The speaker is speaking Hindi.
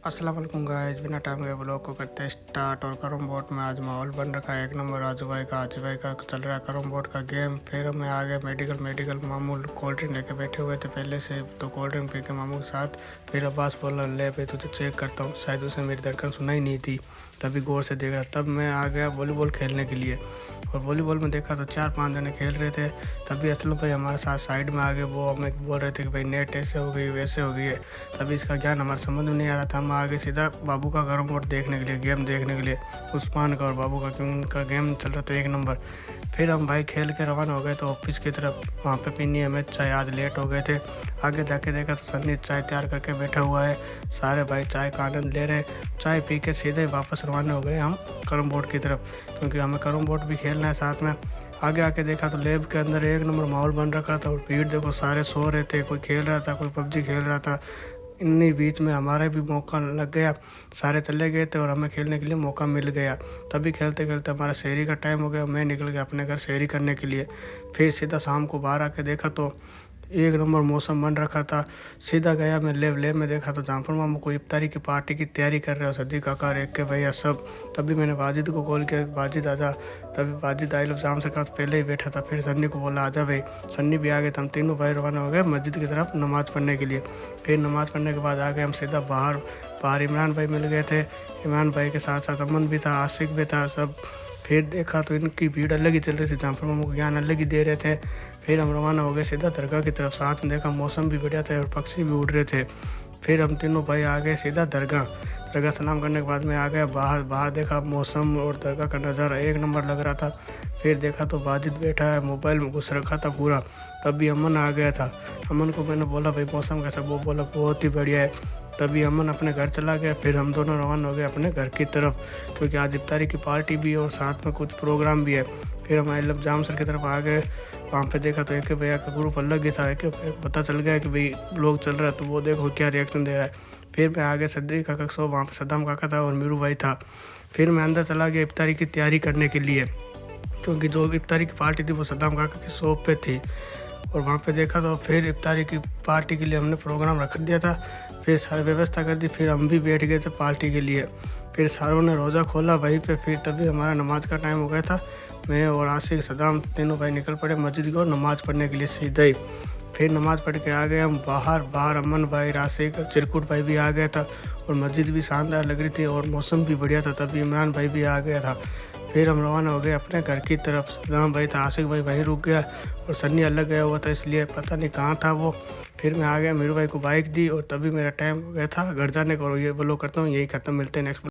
अस्सलाम वालेकुम गाइस, बिना टाइम के ब्लॉग को करते हैं स्टार्ट। और कैरम बोर्ड में आज माहौल बन रखा है एक नंबर। आजू भाई का चल रहा है कैरम बोर्ड का गेम। फिर हमें आ गए मेडिकल मामू कोल्ड ड्रिंक लेके बैठे हुए थे पहले से, तो कोल्ड ड्रिंक पी के मामू के साथ। फिर अब्बास बोला ले भाई तुझे चेक करता हूँ, शायद उसे मेरी धड़कन सुनाई नहीं थी, तभी गौर से देख रहा। तब मैं आ गया वॉलीबॉल खेलने के लिए, और वॉलीबॉल में देखा तो 4-5 जने खेल रहे थे। तभी असलम भाई हमारे साथ साइड में आ गए, वो हमें बोल रहे थे कि भाई नेट ऐसे हो गई वैसे हो गई है। तभी इसका ज्ञान हमारे समझ में नहीं आ रहा था। हम आगे सीधा बाबू का कैरम बोर्ड देखने के लिए, गेम देखने के लिए, उस्मान का और बाबू का, क्योंकि उनका गेम चल रहा था एक नंबर। फिर हम भाई खेल के रवाना हो गए तो ऑफिस की तरफ। वहाँ पे पीनी हमें चाय, आज लेट हो गए थे। आगे जाके देखा तो सन्नी चाय तैयार करके बैठा हुआ है, सारे भाई चाय का आनंद ले रहे। चाय पी के सीधे वापस रवाना हो गए हम कैरम बोर्ड की तरफ, क्योंकि हमें कैरम बोर्ड भी खेलना है साथ में। आगे आके देखा तो लैब के अंदर एक नंबर माहौल बन रखा था, और भीड़ देखो, सारे सो रहे थे, कोई खेल रहा था, कोई पबजी खेल रहा था। इन्हीं बीच में हमारा भी मौका लग गया, सारे चले गए थे और हमें खेलने के लिए मौका मिल गया। तभी खेलते खेलते हमारा शहरी का टाइम हो गया, मैं निकल गया अपने घर शहरी करने के लिए। फिर सीधा शाम को बाहर आके देखा तो एक नंबर मौसम बन रखा था। सीधा गया मैं लेब में, देखा तो जाफर मामू को इफ्तारी की पार्टी की तैयारी कर रहे हो, सदी काका रेख के भैया सब। तभी मैंने वाजिद को कॉल किया, वाजिद आजा। तभी वाजिद आई, लोग जाम से पहले ही बैठा था। फिर सन्नी को बोला आजा भाई, सन्नी भी आ गए। तो हम तीनों भाई रवाना हो गए मस्जिद की तरफ नमाज़ पढ़ने के लिए। फिर नमाज़ पढ़ने के बाद आ गए हम सीधा बाहर इमरान भाई मिल गए थे। इमरान भाई के साथ साथ अमन भी था, आशिक भी था सब। फिर देखा तो इनकी भीड़ अलग ही चल रही थी, जाफर मामू को ज्ञान अलग ही दे रहे थे। फिर हम रवाना हो गए सीधा दरगाह की तरफ। साथ में देखा मौसम भी बढ़िया था और पक्षी भी उड़ रहे थे। फिर हम तीनों भाई आ गए सीधा दरगाह सलाम करने के बाद में आ गया बाहर देखा मौसम और दरगाह का नज़ारा एक नंबर लग रहा था। फिर देखा तो वाजिद बैठा है, मोबाइल में घुस रखा था पूरा। तभी अमन आ गया था। अमन को मैंने बोला भाई मौसम कैसा, वो बोला बहुत ही बढ़िया है। तभी अमन अपने घर चला गया। फिर हम दोनों रवाना हो गए अपने घर की तरफ, क्योंकि आज इफ्तारी की पार्टी भी है और साथ में कुछ प्रोग्राम भी है। फिर हम आई जाम सर की तरफ आ गए। वहाँ पे देखा तो एक भैया का ग्रुप अलग ही था। एक पता चल गया कि भाई ब्लॉग चल रहा है, तो वो देखो क्या रिएक्शन दे रहा है। फिर मैं आगे सद्दी काका सो, वहाँ पे सद्दाम काका था और मीरू भाई था। फिर मैं अंदर चला गया इफ्तारी की तैयारी करने के लिए, क्योंकि जो इफ्तारी की पार्टी थी वो सद्दाम काका की शॉप पे थी। और वहाँ पे देखा तो फिर इफ्तारी की पार्टी के लिए हमने प्रोग्राम रख दिया था। फिर सारी व्यवस्था कर दी, फिर हम भी बैठ गए थे पार्टी के लिए। फिर सारों ने रोज़ा खोला वहीं पे। फिर तभी हमारा नमाज का टाइम हो गया था। मैं और आशिक सदाम तीनों भाई निकल पड़े मस्जिद को नमाज़ पढ़ने के लिए सीधे ही। फिर नमाज़ पढ़ के आ गए हम बाहर अमन भाई, राशिक, चिरकुट भाई भी आ गया था, और मस्जिद भी शानदार लग रही थी और मौसम भी बढ़िया था। तभी इमरान भाई भी आ गया था। फिर हम रवाना हो गए अपने घर की तरफ। सदाम भाई था, आशिक भाई वहीं रुक गया, और सन्नी अलग गया हुआ था, इसलिए पता नहीं कहाँ था वो। फिर मैं आ गया, मीरू भाई को बाइक दी, और तभी मेरा टाइम हो गया था घर जाने का। और ये ब्लॉग करता हूँ यही ख़त्म, मिलते हैं नेक्स्ट।